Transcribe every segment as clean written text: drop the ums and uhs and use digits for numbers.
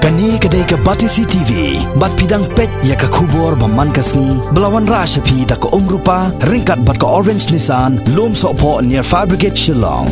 Kani kedai ke Batisi TV, bat pidang pet ya ke kubur baman kasni, belawan rasa pi da ke rupa, ringkat bat ke Orange Nissan, lom sokpo near Fire Brigade Shillong.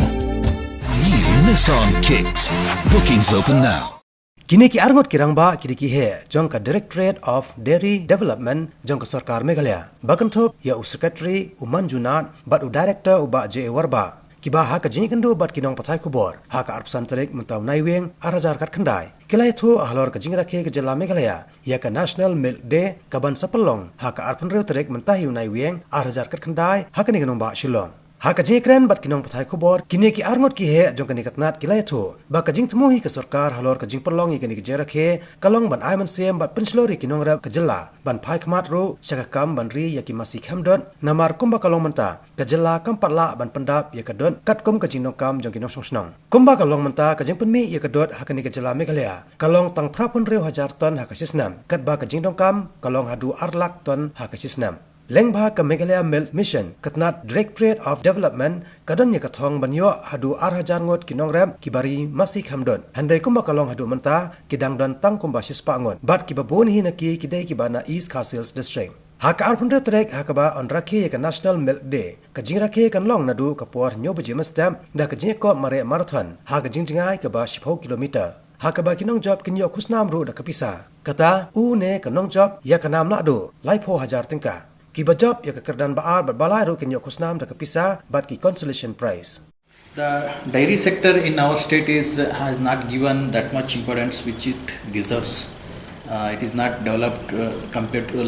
New Nissan Kicks. Bookings open now. Kini ki arngot kirang ba kiri ki he jong ka Directorate of Dairy Development jong ka Sarkar Meghalaya. Bakantop ya Secretary Uman Junat bat Director uba J Warba. Kiba ha ka jing kendo bat kinong pathai kubor ha ka arpsan terik mentaw naiweng arajar kat khandai kilai thu ahlor ka jing rakhe ka jela Meghalaya ya ka National Milk Day kaban sapalong ha ka arpan reu terik mentahiu naiweng arajar kat khandai ha ka ni kinong ba Shillong ha ka jing kren bat kinong pathai kubor kini ki arngot ki he jong ka ni katnat kilai thu ba ka jing tmuhi ka sarkar halor ka jing palong i ka ni jera khe kalong ban aiman sem bat penslori kinong rap ka jela ban phai khmat ru saka kam ban ri ya ki masi khamdon namar kumba kalong manta ka jela kam patla ban pendap ya ka don kat kum ka jing nong kam jong kinong sosnong kumba kalong manta ka jing penmi ya ka dot ha ka ni ka jela Meghalaya kalong tang prapun reu hajar ton ha ka sisnam kat ba ka jing nong kam kalong hadu arlak ton ha ka sisnam Lengbha ka Meghalaya Milk Mission katnat Directorate of Development kadon ya kathong banyo hadu hajar ngot kinong ram kibari masih hamdon handai kumba kalong hadu menta kidang don tang kumba sispa ngot bat kibabon hi naki kidai kibana East Castles District haka arpundra trek hakaba on rakhe ka National Milk Day ka jing rakhe kan long nadu ka por nyo baje mastam da ka jing ko mare marathon ha ka jing jingai ka ba 10 kilometer hakaba kinong job kinyo khusnam ru da kapisa kata u ne kanong job ya kanam na do laipo hajar tingka Kiba job ya kekerdan baar balai ru kinyo khusnam da kapisa but ki consolation prize. The dairy sector in our state has not given that much importance which it deserves. It is not developed compared to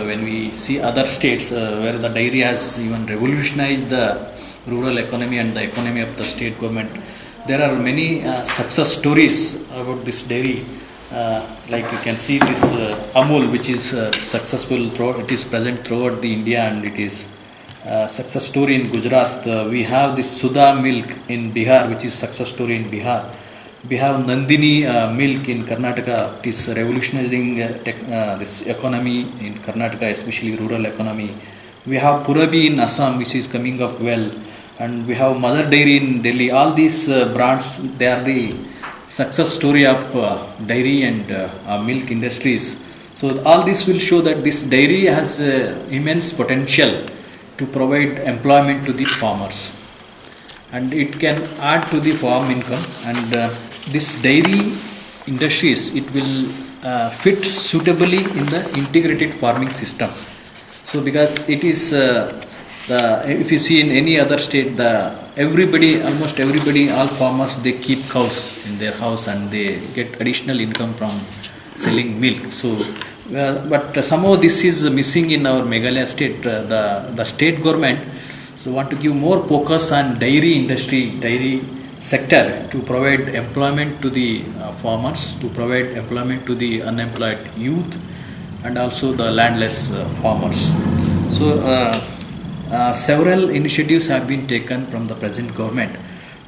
when we see other states where the dairy has even revolutionized the rural economy and the economy of the state government. There are many success stories about this dairy. Like you can see this Amul, which is successful throughout, it is present throughout the India and it is success story in Gujarat. We have this Sudha milk in Bihar, which is success story in Bihar. We have Nandini milk in Karnataka. It is revolutionizing this economy in Karnataka, especially rural economy. We have Purabi in Assam, which is coming up well, and we have Mother Dairy in Delhi. All these brands, they are the success story of dairy and milk industries. So all this will show that this dairy has immense potential to provide employment to the farmers, and it can add to the farm income. And this dairy industries, it will fit suitably in the integrated farming system. So because it is if you see in any other state, almost everybody, all farmers, they keep cows in their house and they get additional income from selling milk. So, but somehow this is missing in our Meghalaya state. The state government want to give more focus on dairy industry, dairy sector to provide employment to the farmers, to provide employment to the unemployed youth, and also the landless farmers. So. Several initiatives have been taken from the present government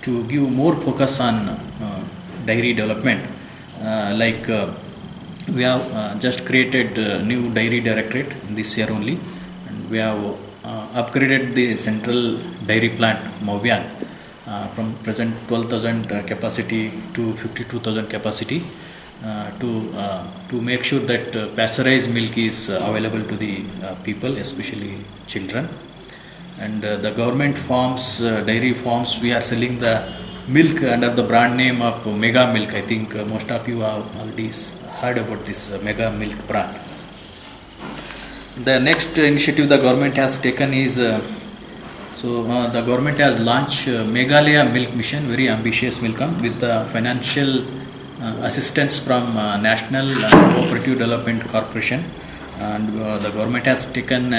to give more focus on dairy development. We have just created a new dairy directorate this year only, and we have upgraded the central dairy plant Maubian from present 12,000 capacity to 52,000 capacity to make sure that pasteurized milk is available to the people, especially children. And the government farms, dairy farms, we are selling the milk under the brand name of Mega Milk. I think most of you have already heard about this Mega Milk brand. The next initiative the government has taken is, the government has launched Meghalaya Milk Mission, very ambitious milk with financial assistance from National Cooperative Development Corporation. And the government has taken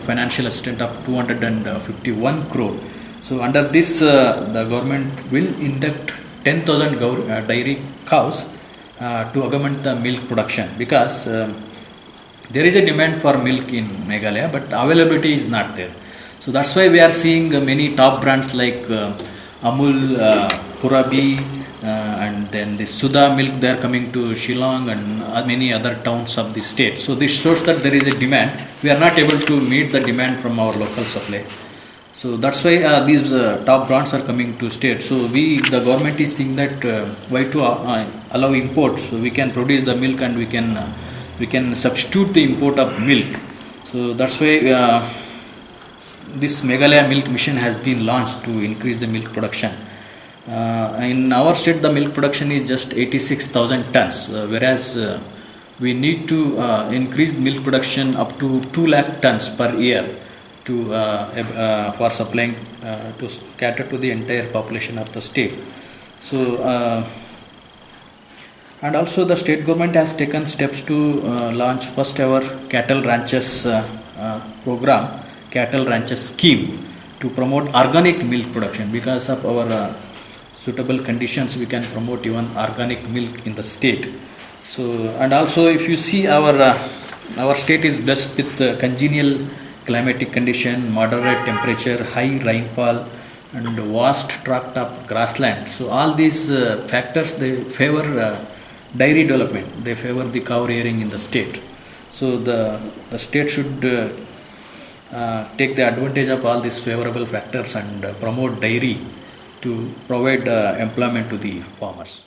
financial assistance of 251 crore. So under this, the government will induct 10,000 dairy cows to augment the milk production, because there is a demand for milk in Meghalaya, but availability is not there. So that's why we are seeing many top brands like Amul, Purabi, and then the Sudha milk, they are coming to Shillong and many other towns of the state. So this shows that there is a demand. We are not able to meet the demand from our local supply. So that's why these top brands are coming to state. So the government is thinking that why to allow imports. So we can produce the milk and we can substitute the import of milk. So that's why this Meghalaya Milk Mission has been launched to increase the milk production. In our state, the milk production is just 86,000 tons, whereas we need to increase milk production up to 2 lakh tons per year to for supplying to cater to the entire population of the state. So and also the state government has taken steps to launch first ever cattle ranches program, cattle ranches scheme, to promote organic milk production. Because of our suitable conditions, we can promote even organic milk in the state. So and also if you see our state is blessed with congenial climatic condition, moderate temperature, high rainfall, and vast tract of grassland. So all these factors, they favor dairy development. They favor the cow rearing in the state. So the state should take the advantage of all these favorable factors and promote dairy to provide employment to the farmers.